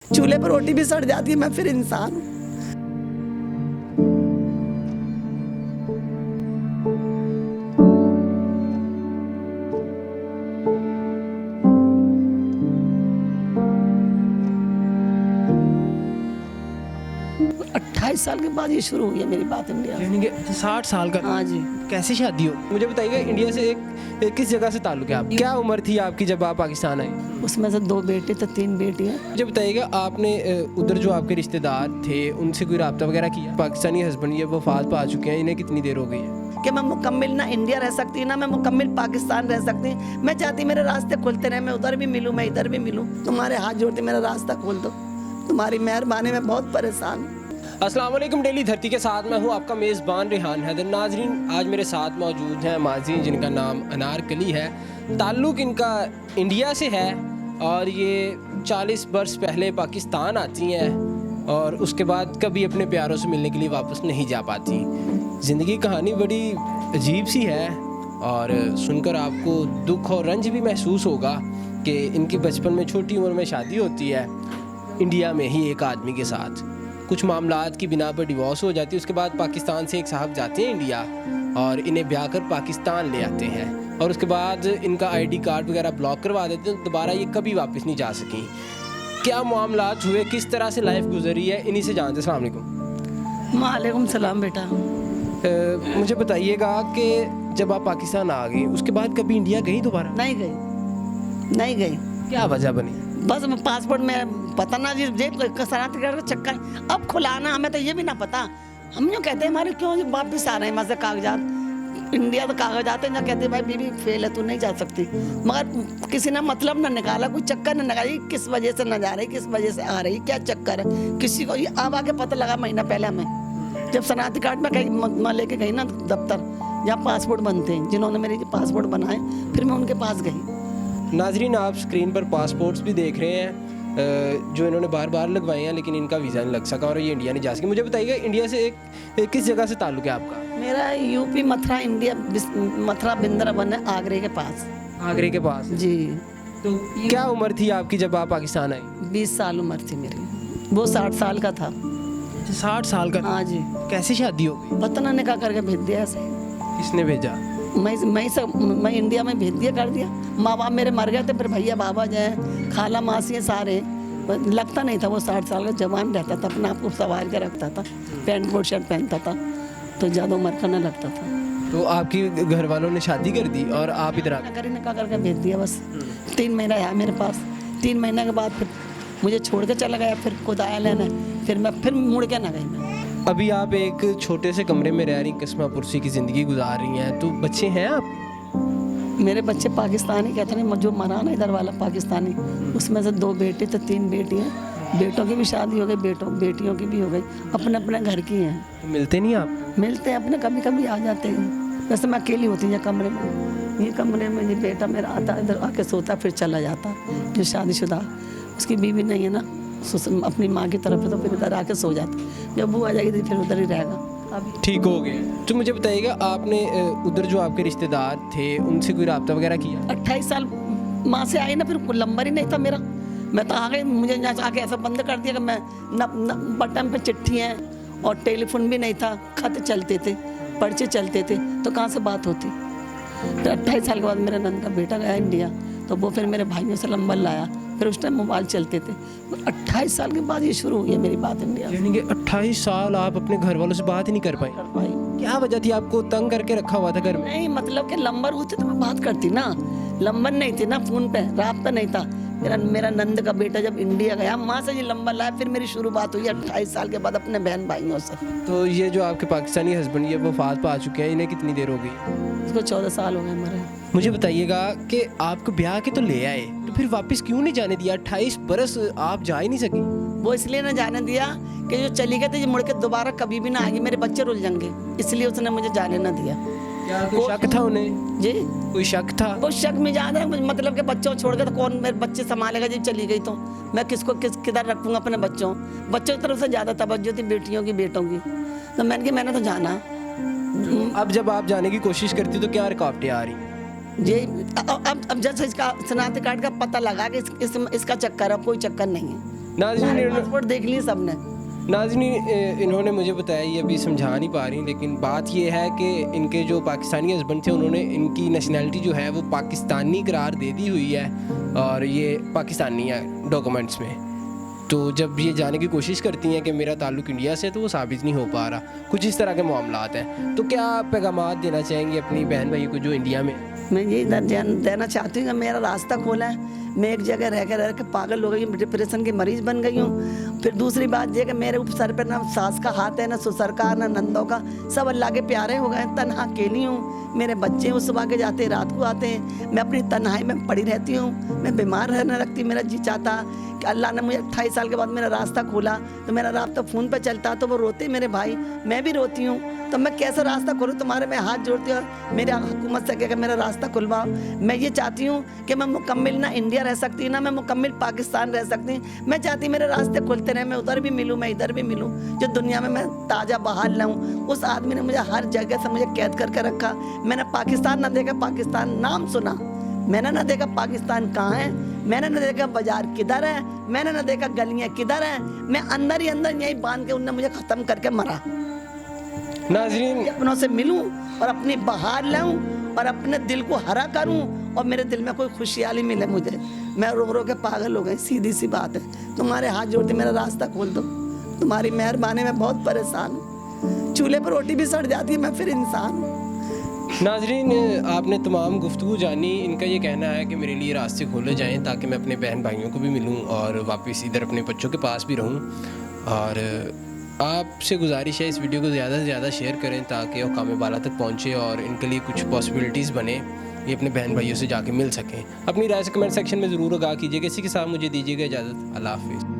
चूल्हे पर रोटी भी सड़ जाती है, मैं फिर इंसान हूँ। अट्ठाईस साल के बाद ये शुरू हुई है मेरी बात इंडिया से। यानी कि 60 साल का। हाँ जी। कैसे शादी हो? मुझे बताइएगा, इंडिया से एक किस जगह से ताल्लुक है आप? क्या उम्र थी आपकी जब आप पाकिस्तान आई? उसमें से 2 बेटे तो 3 बेटियाँ। मुझे बताइएगा, आपने उधर जो आपके रिश्तेदार थे उनसे कोई रब्ता वगैरह किया? पाकिस्तानी हस्बैंड ये वफात पा चुके हैं, इन्हें कितनी देर हो गई है? कि मैं मुकम्मिल ना इंडिया रह सकती ना मैं मुकम्मिल पाकिस्तान रह सकती। मैं चाहती मेरे रास्ते खुलते रहे, मैं उधर भी मिलूँ, मैं इधर भी मिलूँ। तुम्हारे हाथ जोड़ते मेरा रास्ता खोल दो, तुम्हारी मेहरबानी में बहुत परेशान हूँ। अस्सलाम वालेकुम। डेली धरती के साथ मैं हूँ आपका मेज़बान रेहान हैदर। नाजरीन, आज मेरे साथ मौजूद हैं माजी जिनका नाम अनारकली है। ताल्लुक़ इनका इंडिया से है और ये 40 बरस पहले पाकिस्तान आती हैं और उसके बाद कभी अपने प्यारों से मिलने के लिए वापस नहीं जा पाती। ज़िंदगी कहानी बड़ी अजीब सी है और सुनकर आपको दुख और रंज भी महसूस होगा कि इनके बचपन में छोटी उम्र में शादी होती है इंडिया में ही एक आदमी के साथ। कुछ मामलात की बिना पर डिवोर्स हो जाती है। उसके बाद पाकिस्तान से एक साहब जाते हैं इंडिया और इन्हें ब्याह कर पाकिस्तान ले आते हैं और उसके बाद इनका आईडी कार्ड वगैरह ब्लॉक करवा देते हैं, तो दोबारा ये कभी वापस नहीं जा सकी। क्या मामलात हुए, किस तरह से लाइफ गुजरी है, इन्हीं से जानते। अस्सलाम वालेकुम। वालेकुम सलाम बेटा। मुझे बताइएगा कि जब आप पाकिस्तान आ गई उसके बाद कभी इंडिया गई दोबारा? नहीं गई, नहीं गई। क्या वजह बनी? बस पासपोर्ट में पता ना जी जेब कसराती का चक्कर। अब खुलाना हमें तो ये भी ना पता। हम यूँ कहते हैं हमारे क्यों वापस आ रहे हैं मजे कागजात। इंडिया तो कागजात है, ना कहते भाई बीबी फेल है, तू नहीं जा सकती। मगर किसी ने मतलब ना निकाला, कोई चक्कर ना निकाली किस वजह से न जा रही, किस वजह से आ रही, क्या चक्कर है किसी को। ये अब आके पता लगा महीना पहले हमें, जब शनाख्ती कार्ड में कहीं मैं लेके गई ना दफ्तर जहाँ पासपोर्ट बनते हैं, जिन्होंने मेरे पासपोर्ट बनाए, फिर मैं उनके पास गई। नाजरीन, आप स्क्रीन पर पासपोर्ट्स भी देख रहे हैं जो इन्होंने बार बार लगवाए हैं, लेकिन इनका वीज़ा नहीं लग सका और ये इंडिया नहीं जा सके। मुझे बताइएगा, इंडिया से एक किस जगह से ताल्लुक है आपका? मेरा यूपी मथुरा, इंडिया मथुरा बिंद्रावन है, आगरे के पास। आगरे के पास जी। तो क्या उम्र थी आपकी जब आप पाकिस्तान आई? 20 साल उम्र थी मेरी, वो 60 साल का था। 60 साल का? हाँ जी। कैसे शादी हो गई? पता ना निकाह करके भेज दिया ऐसे। किसने भेजा? मैं इंडिया में भेज दिया, कर दिया। माँ बाप मेरे मर गए थे, फिर भैया बाबा जो है, खाला मासी है सारे। लगता नहीं था वो 60 साल का, जवान रहता था, अपने आप को संवार के रखता था, पैंट कोट शर्ट पहनता था, तो ज़्यादा उम्र का न लगता था। तो आपकी घर वालों ने शादी कर दी और आप इधर आ गए? निकाह करके भेज दिया बस। 3 महीना आया मेरे पास। 3 महीने के बाद फिर मुझे छोड़ के चला गया, फिर खुद आया लेने, फिर मैं फिर मुड़ के ना गई मैं। अभी आप एक छोटे से कमरे में रह रही, किस्मा पुरसी की ज़िंदगी गुजार रही हैं, तो बच्चे हैं आप? मेरे बच्चे पाकिस्तानी कहते हैं, जो मरा ना इधर वाला पाकिस्तानी, उसमें से 2 बेटे तो 3 बेटियाँ। बेटों की भी शादी हो गई, बेटियों की भी हो गई, अपने अपने घर की हैं। तो मिलते नहीं आप? मिलते हैं अपने, कभी कभी आ जाते हैं। वैसे मैं अकेली होती हूँ कमरे में। ये कमरे में ये बेटा मेरा आता, इधर आके सोता, फिर चला जाता। जो शादीशुदा, उसकी बीवी नहीं है ना, अपनी माँ की तरफ है, तो फिर इधर आके सो जाता। जब वो आ जाएगी फिर उधर ही रहेगा। अभी ठीक हो गए। तो मुझे बताइएगा, आपने उधर जो आपके रिश्तेदार थे उनसे कोई रब्ता वगैरह किया? 28 साल माँ से आई ना, फिर नंबर ही नहीं था मेरा। मैं तो आ गई, मुझे यहाँ आके ऐसा बंद कर दिया कि मैं न बटन पे चिट्ठी हैं और टेलीफोन भी नहीं था, खत चलते थे, पर्चे चलते थे, तो कहाँ से बात होती। फिर 28 साल के बाद मेरा नंद का बेटा गया इंडिया, तो वो फिर मेरे भाइयों से नंबर लाया, फिर उस टाइम मोबाइल चलते थे। 28 साल के बाद ये शुरू हुई है मेरी बात इंडिया। यानी कि 28 साल आप अपने घर वालों से बात ही नहीं कर पाई? क्या वजह थी? आपको तंग करके रखा हुआ था घर में? नहीं, मतलब कि नंबर होते तो मैं बात करती ना, नंबर नहीं थी ना, फोन पे राब्ता नहीं था। मेरा नंद का बेटा जब इंडिया गया, माँ से ये नंबर लाया, फिर मेरी शुरुआत हुई 28 साल के बाद अपने बहन भाइयों से। तो ये जो आपके पाकिस्तानी हस्बैंड ये वफात पा चुके हैं, इन्हें कितनी देर हो गई? इसको 14 साल हो गए मरे। मुझे बताइएगा कि आपको ब्याह के तो ले आए, तो फिर वापस क्यों नहीं जाने दिया? 28 बरस आप जा ही नहीं सकी। वो इसलिए ना जाने दिया कि जो चली गई थी, ये मुड़ के दोबारा कभी भी ना आएगी, मेरे बच्चे रुल जाएंगे, इसलिए उसने मुझे जाने ना दिया। क्या कोई शक था उन्हें? जी, कोई शक था? वो शक में ज्यादा, मतलब कि बच्चों छोड़ के तो कौन मेरे बच्चे संभालेगा जब चली गई, तो मैं किधर रखूंगा अपने बच्चों की तरफ से ज्यादा तवज्जो थी बेटियों की, बेटों की, तो मैंने तो जाना। अब जब आप जाने की कोशिश करती तो क्या रुकावटें आ रही? ये अब जैसे इसका शनाख्ती कार्ड का पता लगा कि इसका चक्कर है, कोई चक्कर नहीं है। नाज़रीन पासपोर्ट देख लिए सबने। नाज़रीन इन्होंने मुझे बताया, ये अभी समझा नहीं पा रही, लेकिन बात ये है कि इनके जो पाकिस्तानी हस्बैंड थे उन्होंने इनकी नेशनैलिटी जो है वो पाकिस्तानी करार दे दी हुई है और ये पाकिस्तानी है डॉक्यूमेंट्स में। तो जब ये जाने की कोशिश करती हैं कि मेरा ताल्लुक़ इंडिया से, तो वो साबित नहीं हो पा रहा। कुछ इस तरह के मामलात हैं। तो क्या पैगामात देना चाहेंगे अपनी बहन भाई को जो इंडिया में? मैं यही देना चाहती हूँ कि मेरा रास्ता खोला है। मैं एक जगह रह के पागल हो गई हूँ, डिप्रेशन की मरीज बन गई हूँ। फिर दूसरी बात ये कि मेरे ऊपर सर पे ना सास का हाथ है, ना ससुर का, ना नंदों का, सब अल्लाह के प्यारे हो गए। तन्हा अकेली हूँ, मेरे बच्चे वो सुबह के जाते हैं, रात को आते हैं। मैं अपनी तन्हाई में पड़ी रहती हूँ। मैं बीमार रहने लगती, मेरा जी चाहता कि अल्लाह ने मुझे 28 साल के बाद मेरा रास्ता खोला, तो मेरा रास्ता फ़ोन पे चलता, तो वो रोते मेरे भाई, मैं भी रोती हूँ। तो मैं कैसे रास्ता खोलूँ? तुम्हारे मैं हाथ जोड़ती हूँ और मेरे हुकूमत से कि मेरा रास्ता खुलवाओ। मैं ये चाहती हूँ कि मैं मुकम्मिल ना इंडिया रह सकती, ना मैं मुकम्मिल पाकिस्तान रह सकती। मैं चाहती मेरे रास्ते खुलते रहे, मैं उधर भी मिलूँ, मैं इधर भी मिलूँ। जो दुनिया में मैं ताज़ा बहाल लाऊँ। उस आदमी ने मुझे हर जगह से मुझे कैद करके रखा। मैंने पाकिस्तान ना देखा, पाकिस्तान नाम सुना, मैंने ना देखा पाकिस्तान कहाँ है, मैंने ना देखा बाजार किधर है, मैंने ना देखा गलियाँ किधर है। मैं अंदर ही अंदर यही बांध के उनने मुझे ख़त्म करके मरा। नाज़रीन अपनों से मिलूं और अपनी बहार लाऊं और अपने दिल को हरा करूं और मेरे दिल में कोई खुशहाली मिले मुझे। मैं रो रो के पागल हो गई, सीधी सी बात है। तुम्हारे हाथ जोड़ते मेरा रास्ता खोल दो, तुम्हारी मेहरबानी में बहुत परेशान हूँ। चूल्हे पर रोटी भी सड़ जाती है, मैं फिर इंसान हूँ। नाज़रीन आपने तमाम गुफ्तगू जानी। इनका ये कहना है कि मेरे लिए रास्ते खोले जाएं ताकि मैं अपने बहन भाइयों को भी मिलूं और वापस इधर अपने बच्चों के पास भी रहूं। और आपसे गुजारिश है इस वीडियो को ज़्यादा से ज़्यादा शेयर करें ताकि वो काम बाला तक पहुँचे और इनके लिए कुछ पॉसिबिलिटीज़ बने, ये अपने बहन भाइयों से जाके मिल सकें। अपनी राय से कमेंट सेक्शन में ज़रूर आगाह कीजिएगा। इसी के साथ मुझे दीजिएगा इजाज़त। अल्लाह हाफ़िज़।